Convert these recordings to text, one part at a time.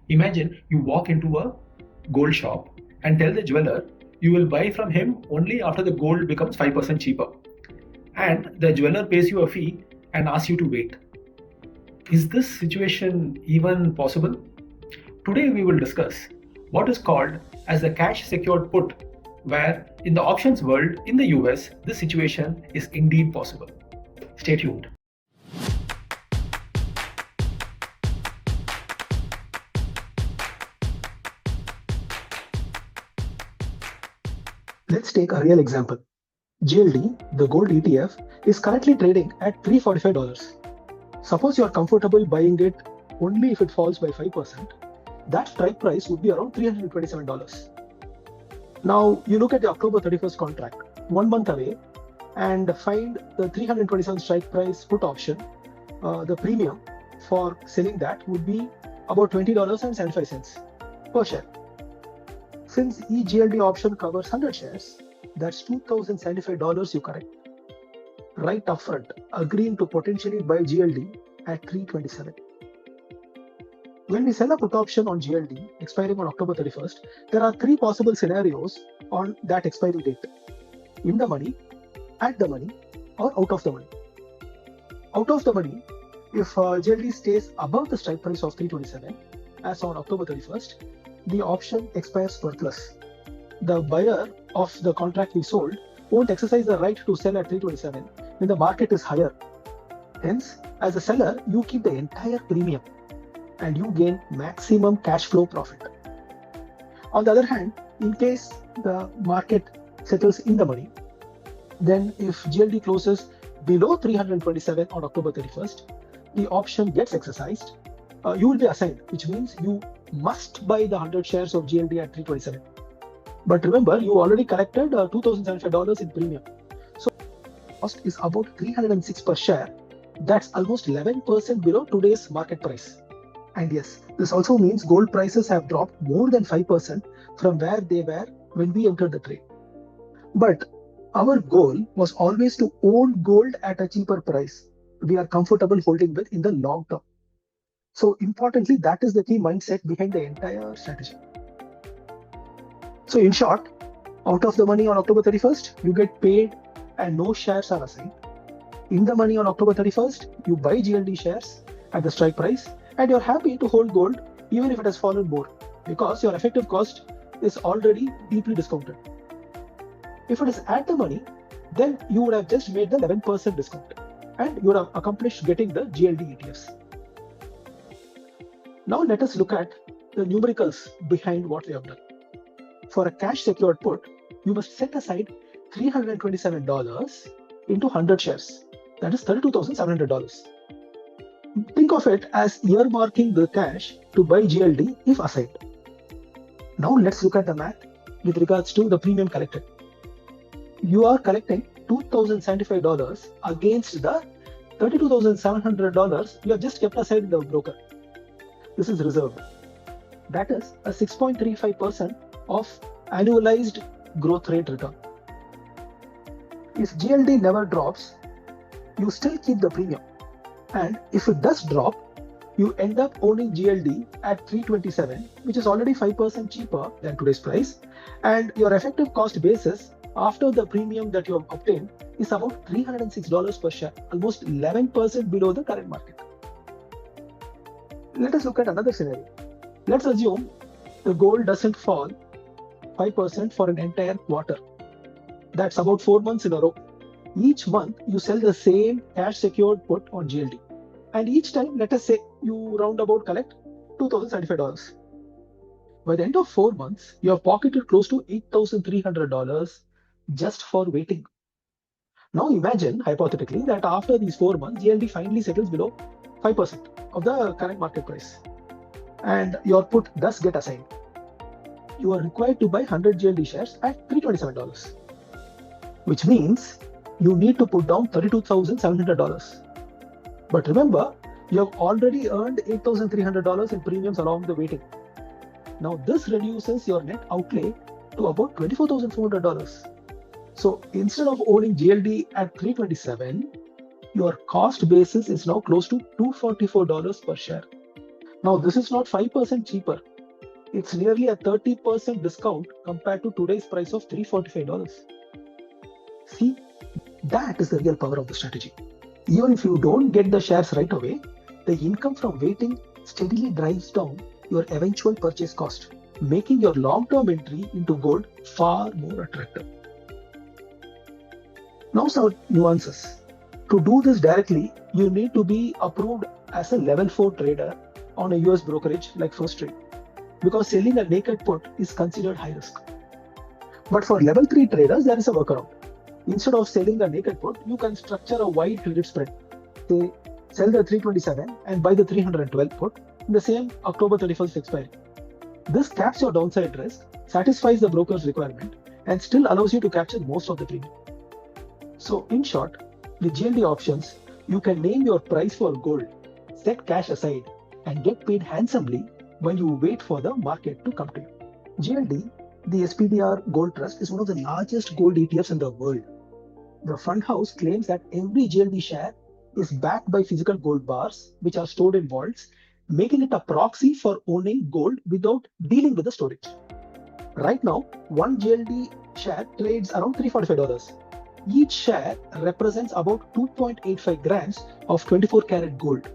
Imagine you walk into a gold shop and tell the jeweler you will buy from him only after the gold becomes 5% cheaper. And the jeweler pays you a fee and asks you to wait. Is this situation even possible? Today we will discuss what is called as the cash secured put, where in the options world in the US, this situation is indeed possible. Stay tuned. Let's take a real example. GLD, the gold ETF, is currently trading at $345. Suppose you are comfortable buying it only if it falls by 5%. That strike price would be around $327. Now you look at the October 31st contract, 1 month away, and find the 327 strike price put option. The premium for selling that would be about $20.75 per share. Since each GLD option covers 100 shares, that's $2,075 you correct. Right upfront, agreeing to potentially buy GLD at $327. When we sell a put option on GLD expiring on October 31st, there are three possible scenarios on that expiry date: in the money, at the money, or out of the money. Out of the money, if GLD stays above the strike price of $327, as on October 31st, the option expires worthless. The buyer of the contract we sold won't exercise the right to sell at $327 when the market is higher. Hence, as a seller, you keep the entire premium and you gain maximum cash flow profit. On the other hand, in case the market settles in the money, then if GLD closes below 327 on October 31st, the option gets exercised. You will be assigned, which means you must buy the 100 shares of GLD at 327. But remember, you already collected $2,075 in premium. So cost is about $306 per share. That's almost 11% below today's market price. And yes, this also means gold prices have dropped more than 5% from where they were when we entered the trade. But our goal was always to own gold at a cheaper price we are comfortable holding with in the long term. So importantly, that is the key mindset behind the entire strategy. So in short, out of the money on October 31st, you get paid and no shares are assigned. In the money on October 31st, you buy GLD shares at the strike price and you're happy to hold gold even if it has fallen more, because your effective cost is already deeply discounted. If it is at the money, then you would have just made the 11% discount and you would have accomplished getting the GLD ETFs. Now let us look at the numericals behind what we have done. For a cash secured put, you must set aside $327 into 100 shares. That is $32,700. Think of it as earmarking the cash to buy GLD if assigned. Now let's look at the math with regards to the premium collected. You are collecting $2,075 against the $32,700 you have just kept aside in the broker. This is reserved. That is a 6.35% of annualized growth rate return. If GLD never drops, you still keep the premium. And if it does drop, you end up owning GLD at $327, which is already 5% cheaper than today's price. And your effective cost basis after the premium that you have obtained is about $306 per share, almost 11% below the current market. Let us look at another scenario. Let's assume the gold doesn't fall 5% for an entire quarter. That's about 4 months in a row. Each month, you sell the same cash secured put on GLD. And each time, let us say you roundabout collect $2,075. By the end of 4 months, you have pocketed close to $8,300 just for waiting. Now imagine, hypothetically, that after these 4 months, GLD finally settles below 5% of the current market price. And your put does get assigned. You are required to buy 100 GLD shares at $327, which means you need to put down $32,700. But remember, you have already earned $8,300 in premiums along the waiting. Now this reduces your net outlay to about $24,400. So instead of owning GLD at $327, your cost basis is now close to $244 per share. Now, this is not 5% cheaper. It's nearly a 30% discount compared to today's price of $345. See, that is the real power of the strategy. Even if you don't get the shares right away, the income from waiting steadily drives down your eventual purchase cost, making your long-term entry into gold far more attractive. Now some nuances. To do this directly, you need to be approved as a level 4 trader on a US brokerage like First Trade, because selling a naked put is considered high risk. But for level 3 traders, there is a workaround. Instead of selling a naked put, you can structure a wide credit spread. Say, sell the 327 and buy the 312 put in the same October 31st expiry. This caps your downside risk, satisfies the broker's requirement, and still allows you to capture most of the premium. So in short, with GLD options, you can name your price for gold, set cash aside, and get paid handsomely while you wait for the market to come to you. GLD, the SPDR Gold Trust, is one of the largest gold ETFs in the world. The fund house claims that every GLD share is backed by physical gold bars, which are stored in vaults, making it a proxy for owning gold without dealing with the storage. Right now, one GLD share trades around $345. Each share represents about 2.85 grams of 24 karat gold.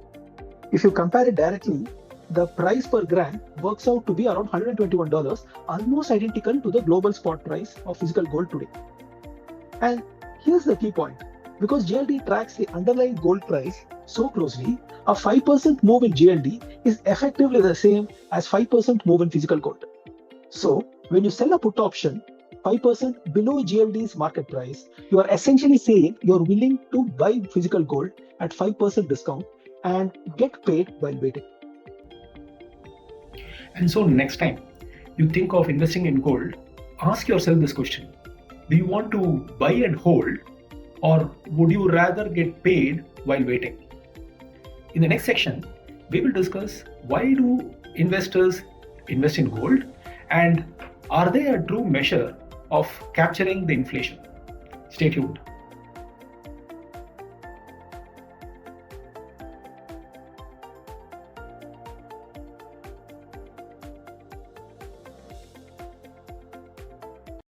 If you compare it directly, the price per gram works out to be around $121, almost identical to the global spot price of physical gold today. And here's the key point. Because GLD tracks the underlying gold price so closely, a 5% move in GLD is effectively the same as 5% move in physical gold. So, when you sell a put option 5% below GLD's market price, you are essentially saying you're willing to buy physical gold at 5% discount and get paid while waiting. And so next time you think of investing in gold, ask yourself this question. Do you want to buy and hold, or would you rather get paid while waiting? In the next section, we will discuss why do investors invest in gold, and are they a true measure of capturing the inflation? Stay tuned.